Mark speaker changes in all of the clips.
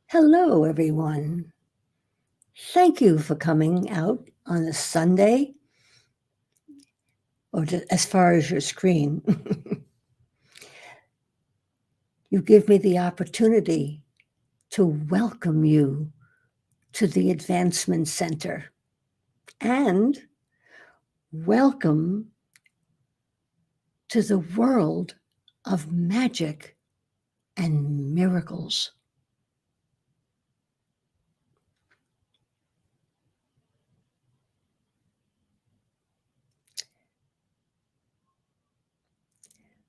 Speaker 1: Hello, everyone. Thank you for coming out on a Sunday, or as far as your screen. You give me the opportunity to welcome you to the Advancement Center and welcome to the world of magic and miracles.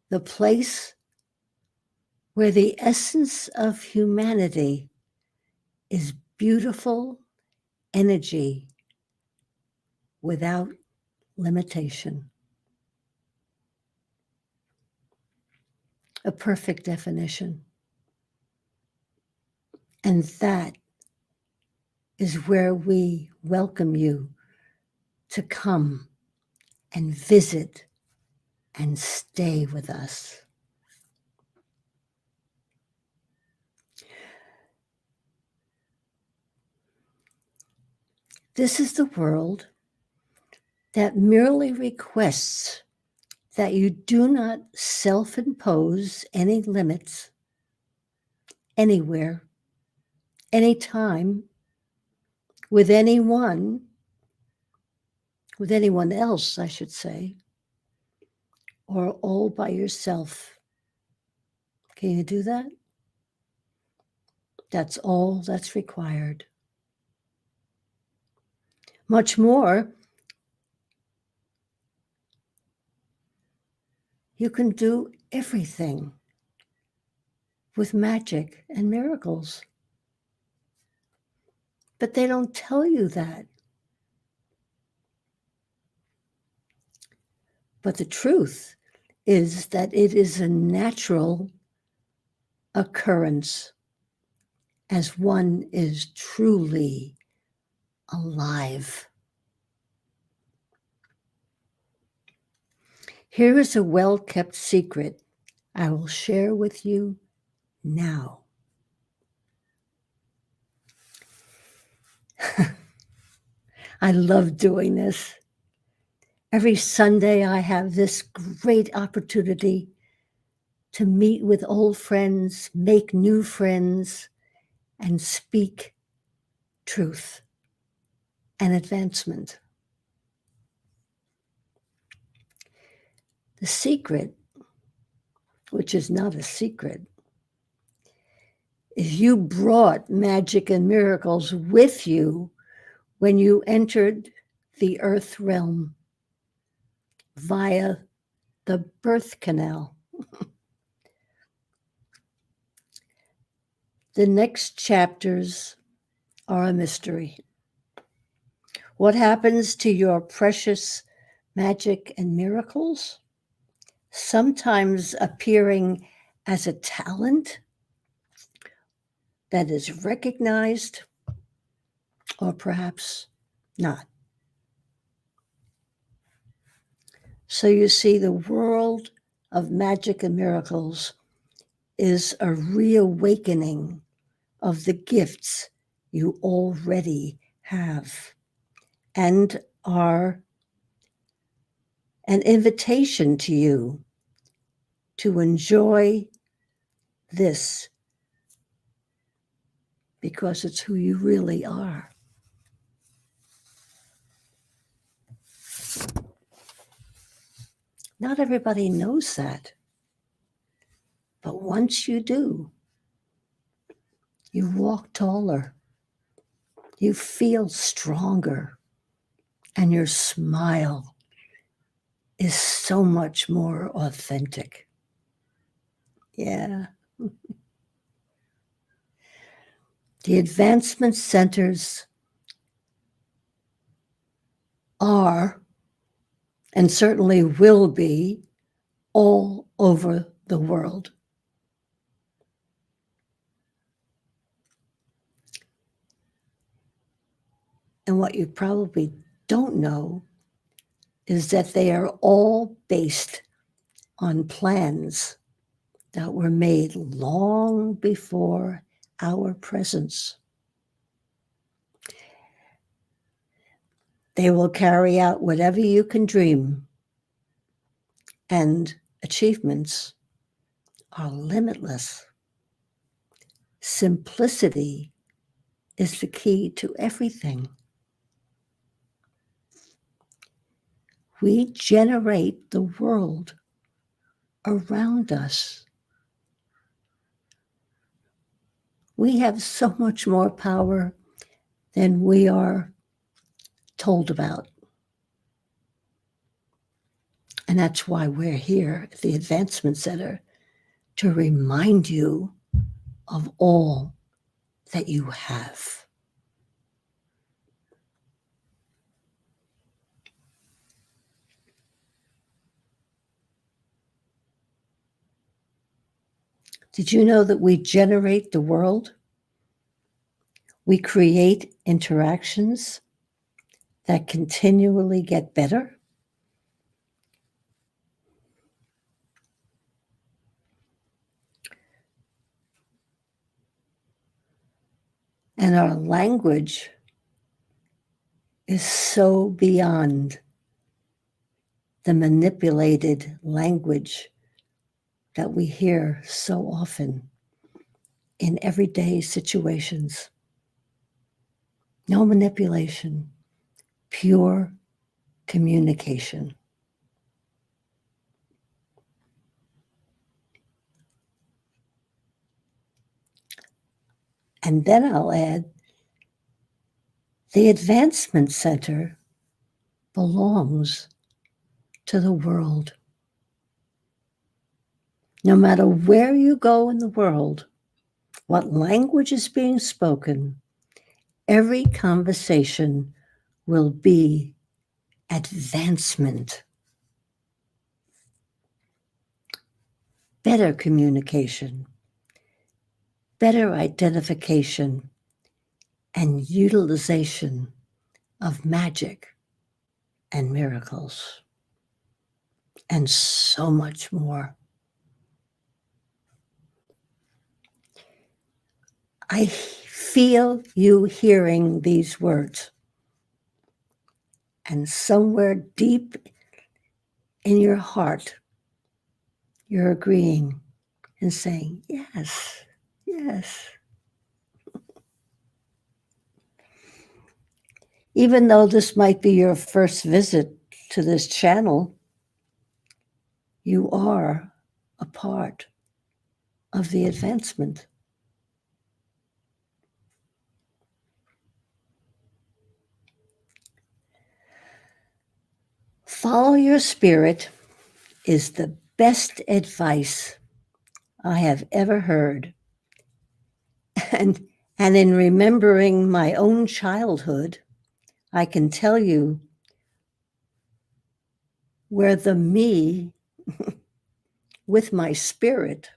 Speaker 1: The place where the essence of humanity is beautiful energy without limitation. A perfect definition. And that is where we welcome you to come and visit and stay with us. This is the world that merely requests that you do not self-impose any limits anywhere, anytime, with anyone else, I should say, or all by yourself. Can you do that? That's all that's required. Much more, you can do everything with magic and miracles. But they don't tell you that. But the truth is that it is a natural occurrence as one is truly alive. Here is a well-kept secret I will share with you now. I love doing this. Every Sunday, I have this great opportunity to meet with old friends, make new friends, and speak truth and advancement. The secret, which is not a secret, is you brought magic and miracles with you when you entered the earth realm via the birth canal. The next chapters are a mystery. What happens to your precious magic and miracles? Sometimes appearing as a talent that is recognized, or perhaps not. So you see, the world of magic and miracles is a reawakening of the gifts you already have and are an invitation to you to enjoy this because it's who you really are. Not everybody knows that, but once you do, you walk taller, you feel stronger, and your smile is so much more authentic. Yeah. The advancement centers are, and certainly will be, all over the world. And what you probably don't know is that they are all based on plans that were made long before our presence. They will carry out whatever you can dream, and achievements are limitless. Simplicity is the key to everything. We generate the world around us. We have so much more power than we are told about. And that's why we're here at the Advancement Center, to remind you of all that you have. Did you know that we generate the world? We create interactions that continually get better. And our language is so beyond the manipulated language that we hear so often in everyday situations. No manipulation, pure communication. And then I'll add, the Advancement Center belongs to the world. No matter where you go in the world, what language is being spoken, every conversation will be advancement, better communication, better identification, and utilization of magic and miracles, and so much more. I feel you hearing these words, and somewhere deep in your heart, you're agreeing and saying, yes, yes. Even though this might be your first visit to this channel, you are a part of the advancement. Follow your spirit is the best advice I have ever heard. And in remembering my own childhood, I can tell you where the me with my spirit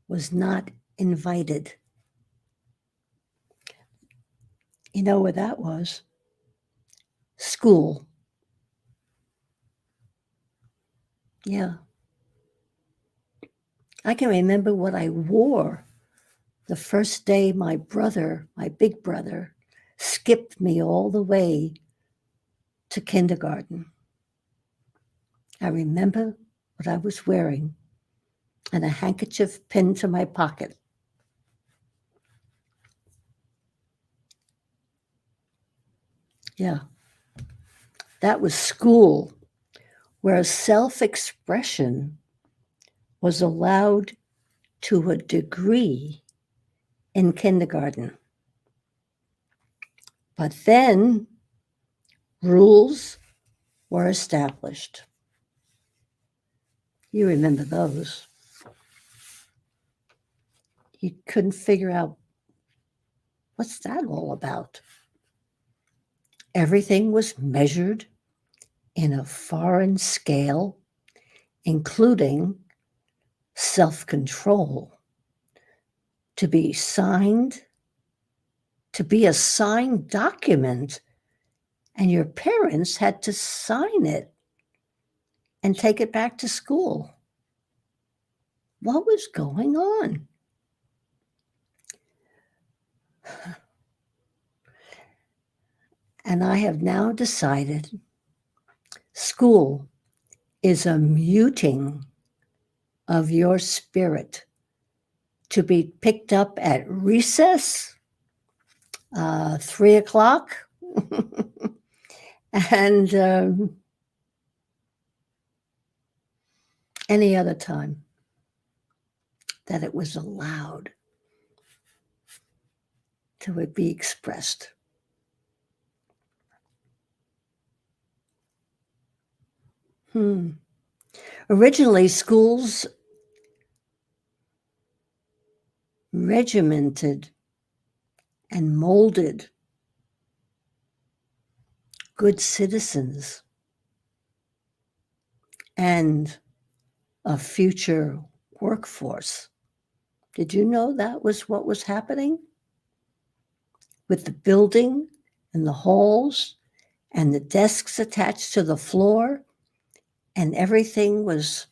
Speaker 1: was not invited. You know where that was? School. Yeah. I can remember what I wore the first day my brother, my big brother, skipped me all the way to kindergarten. I remember what I was wearing and a handkerchief pinned to my pocket. Yeah. That was school, where self-expression was allowed to a degree in kindergarten. But then rules were established. You remember those. You couldn't figure out, what's that all about? Everything was measured in a foreign scale, including self-control, to be signed, to be a signed document, and your parents had to sign it and take it back to school. What was going on? And I have now decided school is a muting of your spirit to be picked up at recess, 3 o'clock, and any other time that it was allowed to be expressed. Originally, schools regimented and molded good citizens and a future workforce. Did you know that was what was happening? With the building and the halls and the desks attached to the floor, and everything was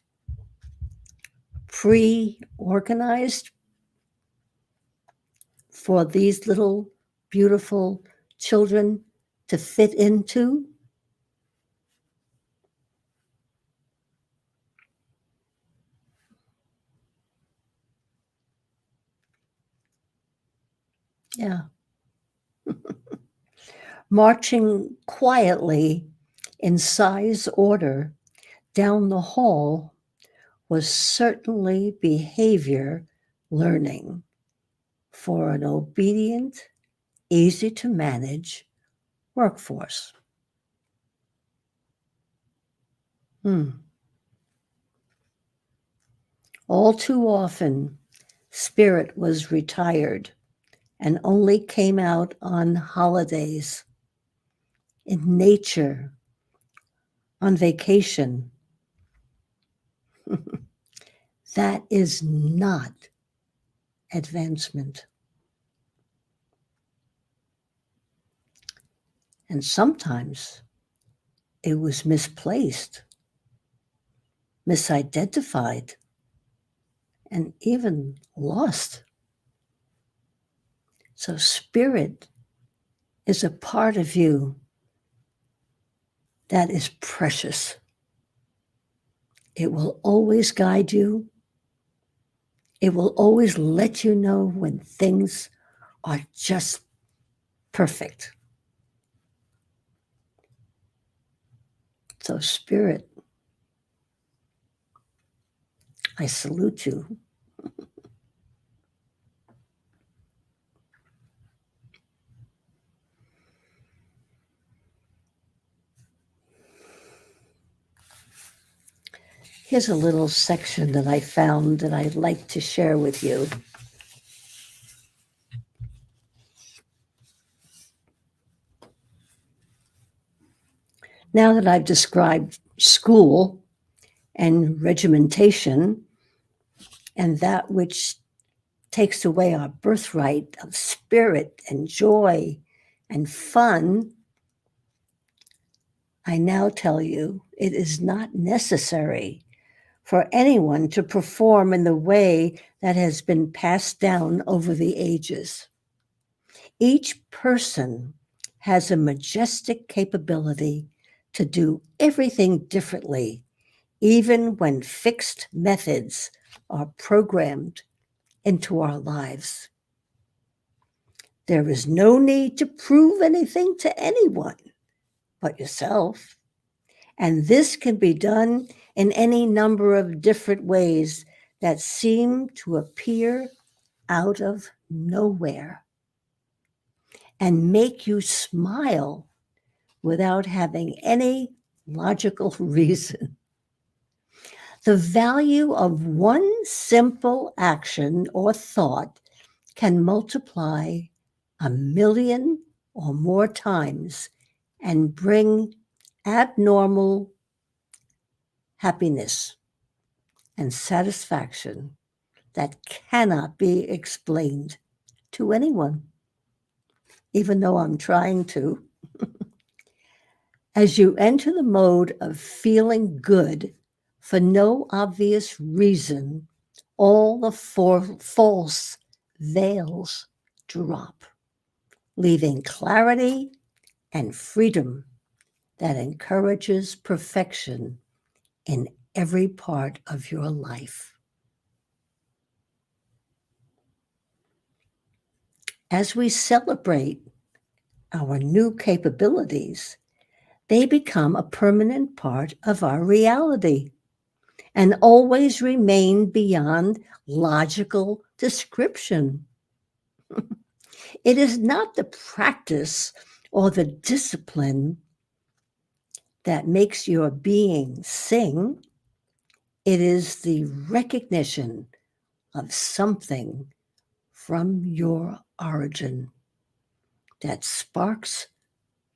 Speaker 1: pre-organized for these little beautiful children to fit into. Yeah. Marching quietly in size order down the hall was certainly behavior learning for an obedient, easy to manage workforce. All too often, spirit was retired and only came out on holidays, in nature, on vacation. That is not advancement. And sometimes it was misplaced, misidentified, and even lost. So, spirit is a part of you that is precious. It will always guide you. It will always let you know when things are just perfect. So, spirit, I salute you. Here's a little section that I found that I'd like to share with you. Now that I've described school and regimentation and that which takes away our birthright of spirit and joy and fun, I now tell you it is not necessary for anyone to perform in the way that has been passed down over the ages. Each person has a majestic capability to do everything differently, even when fixed methods are programmed into our lives. There is no need to prove anything to anyone but yourself. And this can be done in any number of different ways that seem to appear out of nowhere and make you smile without having any logical reason. The value of one simple action or thought can multiply 1,000,000 or more times and bring abnormal happiness and satisfaction that cannot be explained to anyone, even though I'm trying to. As you enter the mode of feeling good for no obvious reason, all the false veils drop. leaving clarity and freedom that encourages perfection in every part of your life. As we celebrate our new capabilities, they become a permanent part of our reality and always remain beyond logical description. It is not the practice or the discipline that makes your being sing. It is the recognition of something from your origin that sparks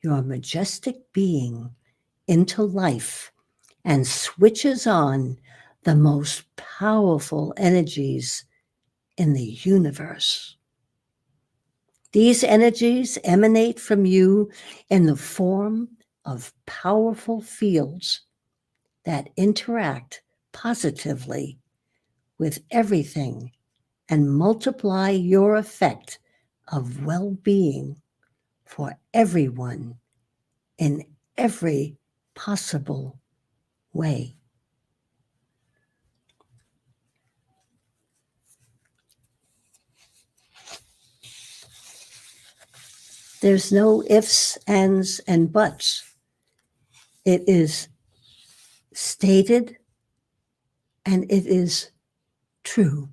Speaker 1: your majestic being into life and switches on the most powerful energies in the universe. These energies emanate from you in the form of powerful fields that interact positively with everything and multiply your effect of well-being for everyone in every possible way. There's no ifs, ands, and buts. It is stated and it is true.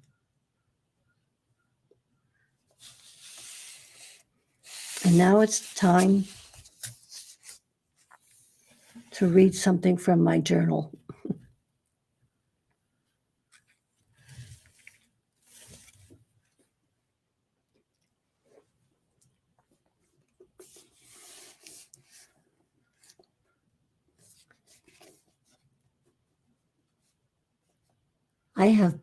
Speaker 1: And now it's time to read something from my journal. I have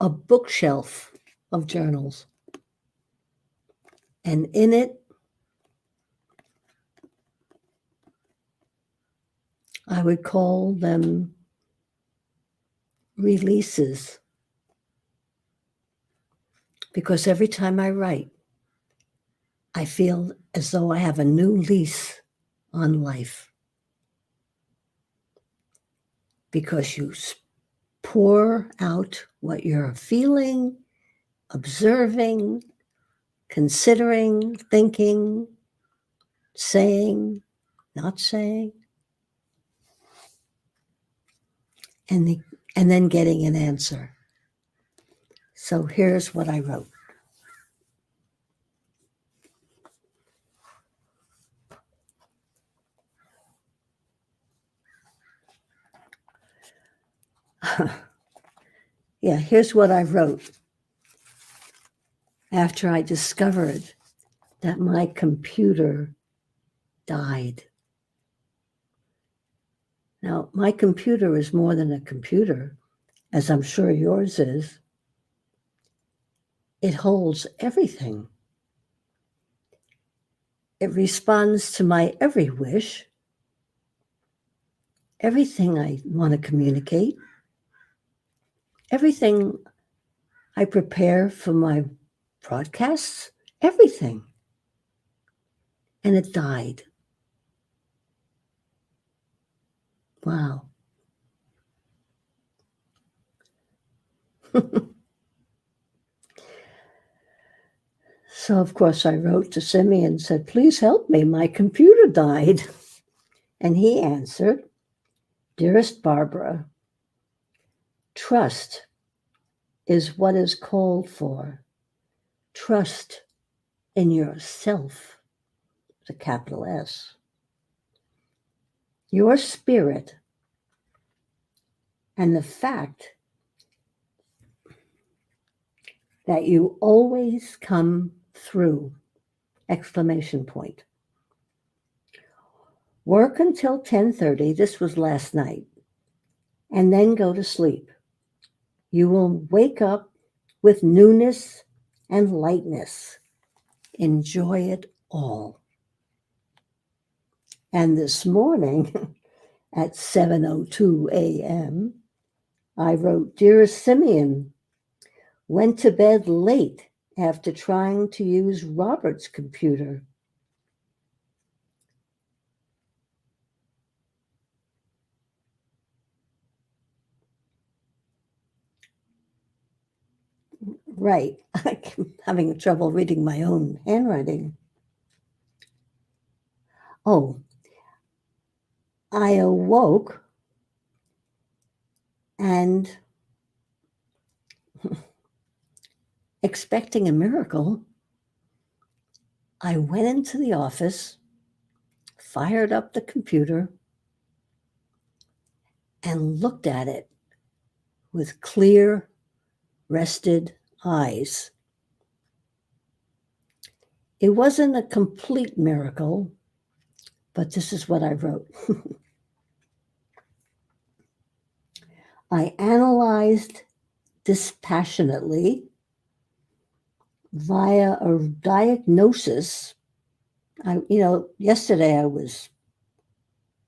Speaker 1: a bookshelf of journals, and in it, I would call them releases, because every time I write, I feel as though I have a new lease on life, because you pour out what you're feeling, observing, considering, thinking, saying, not saying, and then getting an answer. So here's what I wrote. Yeah, here's what I wrote after I discovered that my computer died. Now, my computer is more than a computer, as I'm sure yours is. It holds everything. It responds to my every wish, everything I want to communicate, everything I prepare for my broadcasts, everything. And it died. Wow. So, of course, I wrote to Simeon and said, please help me. My computer died. And he answered, dearest Barbara, trust is what is called for. Trust in yourself, the capital S. Your spirit and the fact that you always come through, exclamation point. Work until 10:30, this was last night, and then go to sleep. You will wake up with newness and lightness. Enjoy it all. And this morning at 7:02 a.m., I wrote, dearest Simeon, went to bed late after trying to use Robert's computer. Right. I'm having trouble reading my own handwriting. Oh, I awoke and expecting a miracle, I went into the office, fired up the computer, and looked at it with clear, rested eyes. It wasn't a complete miracle, but this is what I wrote. I analyzed dispassionately via a diagnosis. Yesterday I was,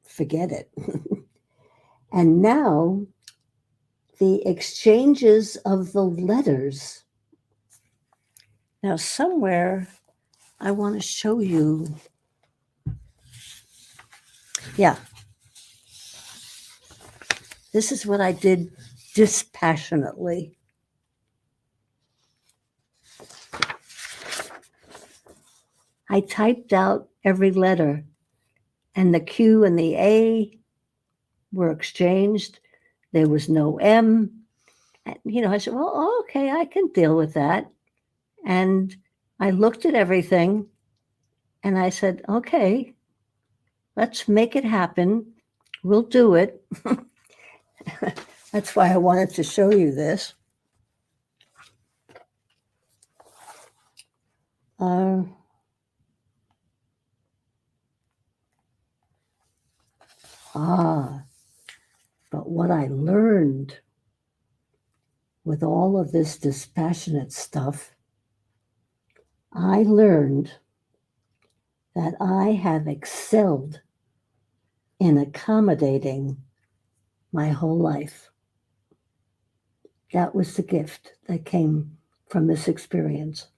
Speaker 1: forget it. And now the exchanges of the letters. Now, somewhere I want to show you. Yeah. This is what I did dispassionately. I typed out every letter, and the Q and the A were exchanged. There was no M. And, I said, well, okay, I can deal with that. And I looked at everything and I said, okay, let's make it happen. We'll do it. That's why I wanted to show you this. But what I learned with all of this dispassionate stuff, I learned that I have excelled in accommodating my whole life. That was the gift that came from this experience.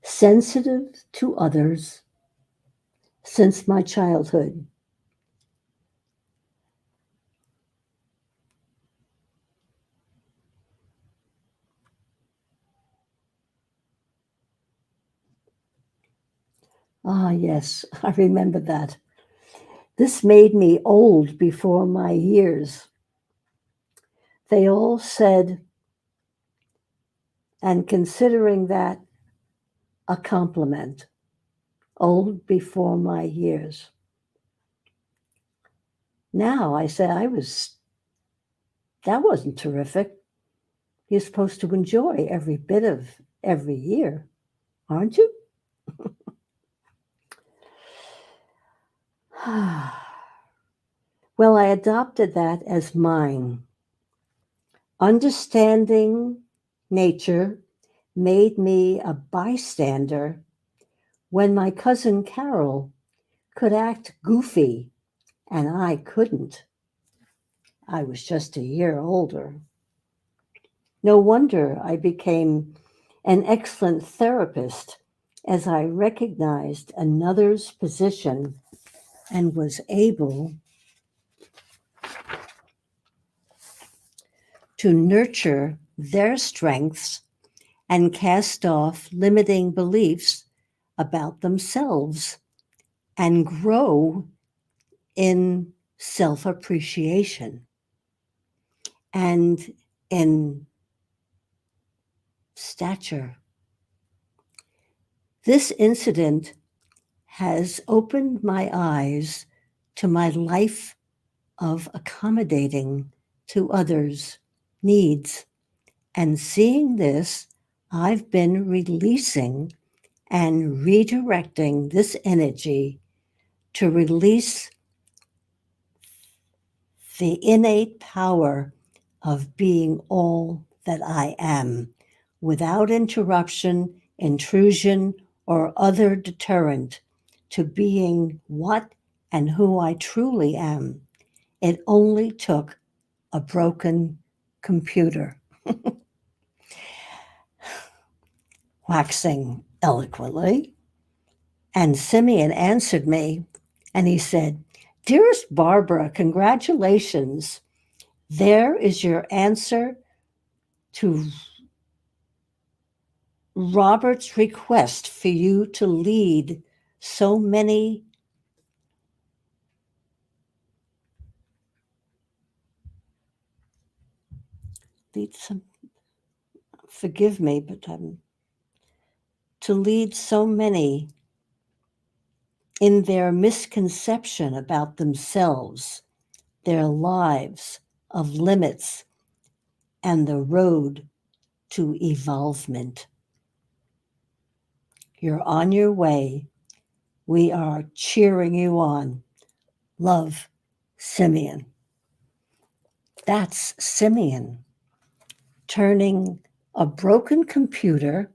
Speaker 1: Sensitive to others since my childhood. Ah, yes, I remember that. This made me old before my years. They all said, and considering that a compliment, old before my years. Now I say that wasn't terrific. You're supposed to enjoy every bit of every year, aren't you? Well, I adopted that as mine. Understanding nature made me a bystander when my cousin Carol could act goofy and I couldn't. I was just a year older. No wonder I became an excellent therapist as I recognized another's position and was able to nurture their strengths and cast off limiting beliefs about themselves and grow in self-appreciation and in stature. This incident has opened my eyes to my life of accommodating to others' needs. And seeing this, I've been releasing and redirecting this energy to release the innate power of being all that I am without interruption, intrusion, or other deterrent to being what and who I truly am. It only took a broken computer, waxing eloquently. And Simeon answered me, and he said, "Dearest Barbara, congratulations. There is your answer to Robert's request for you to lead so many forgive me, but to lead so many in their misconception about themselves, their lives of limits, and the road to evolvement. You're on your way. We are cheering you on. Love, Simeon." That's Simeon turning a broken computer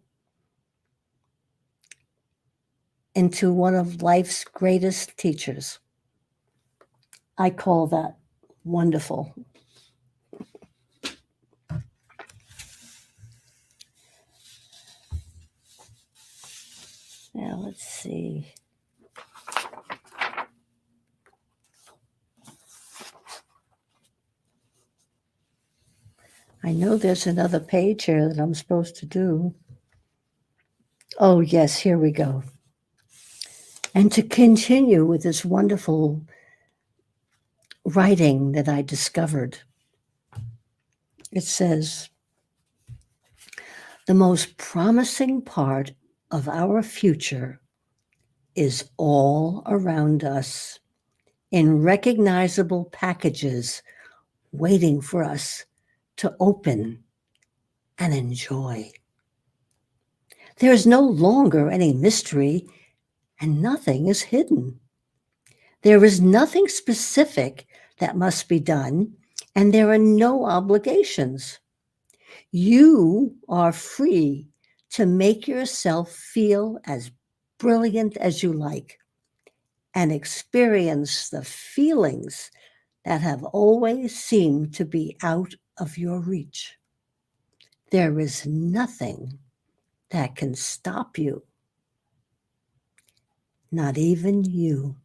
Speaker 1: into one of life's greatest teachers. I call that wonderful. Now let's see. I know there's another page here that I'm supposed to do. Oh, yes, here we go. And to continue with this wonderful writing that I discovered, it says, "The most promising part of our future is all around us in recognizable packages waiting for us to open and enjoy. There is no longer any mystery and nothing is hidden. There is nothing specific that must be done, and there are no obligations. You are free to make yourself feel as brilliant as you like and experience the feelings that have always seemed to be out of your reach. There is nothing that can stop you, not even you."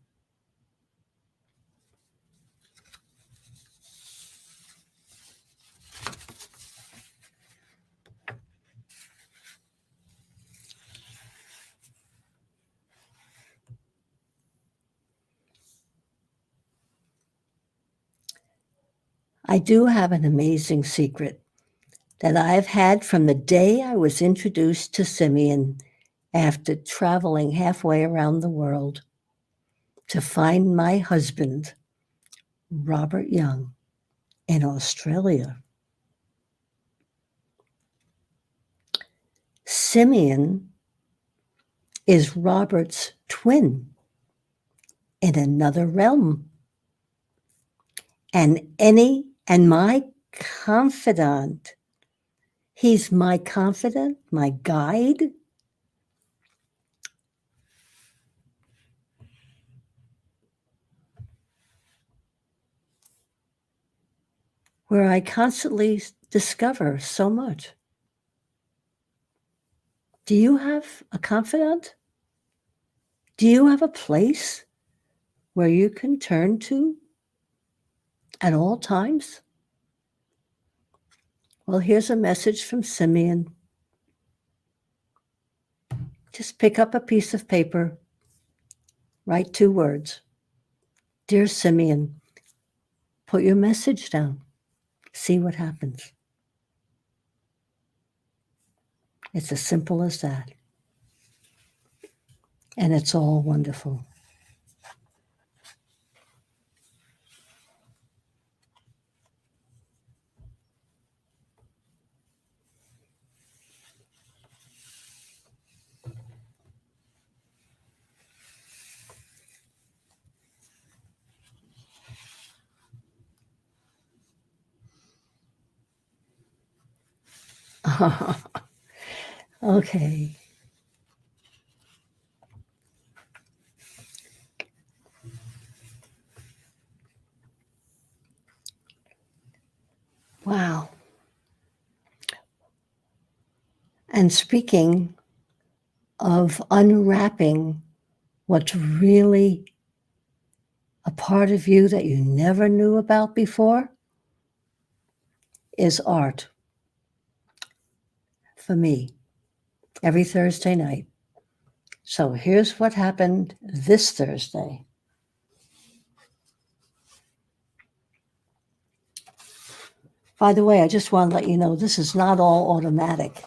Speaker 1: I do have an amazing secret that I've had from the day I was introduced to Simeon after traveling halfway around the world to find my husband, Robert Young, in Australia. Simeon is Robert's twin in another realm, and my confidant. He's my confidant, my guide. Where I constantly discover so much. Do you have a confidant? Do you have a place where you can turn to at all times? Well, here's a message from Simeon. Just pick up a piece of paper, write 2 words. "Dear Simeon," put your message down. See what happens. It's as simple as that. And it's all wonderful. Okay. Wow. And speaking of unwrapping what's really a part of you that you never knew about before, is art. For me, every Thursday night. So here's what happened this Thursday. By the way, I just want to let you know this is not all automatic.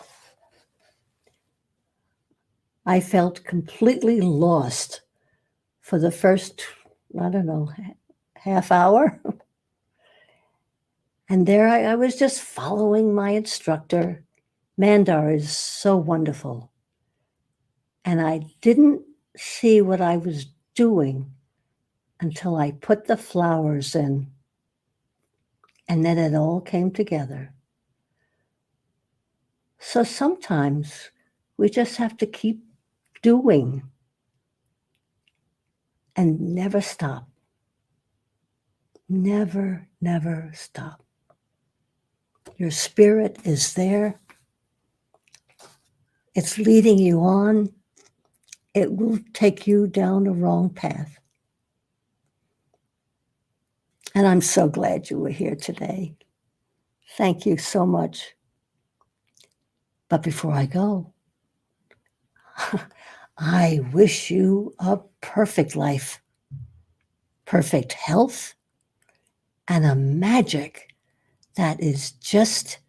Speaker 1: I felt completely lost for the first, I don't know, half hour. And there I was just following my instructor. Mandar is so wonderful. And I didn't see what I was doing until I put the flowers in. And then it all came together. So sometimes we just have to keep doing and never stop. Never, never stop. Your spirit is there. It's leading you on. It will take you down the wrong path. And I'm so glad you were here today. Thank you so much. But before I go, I wish you a perfect life, perfect health, and a magic that is just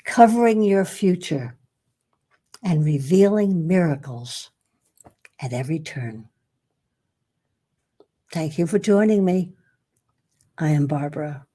Speaker 1: covering your future and revealing miracles at every turn. Thank you for joining me. I am Barbara.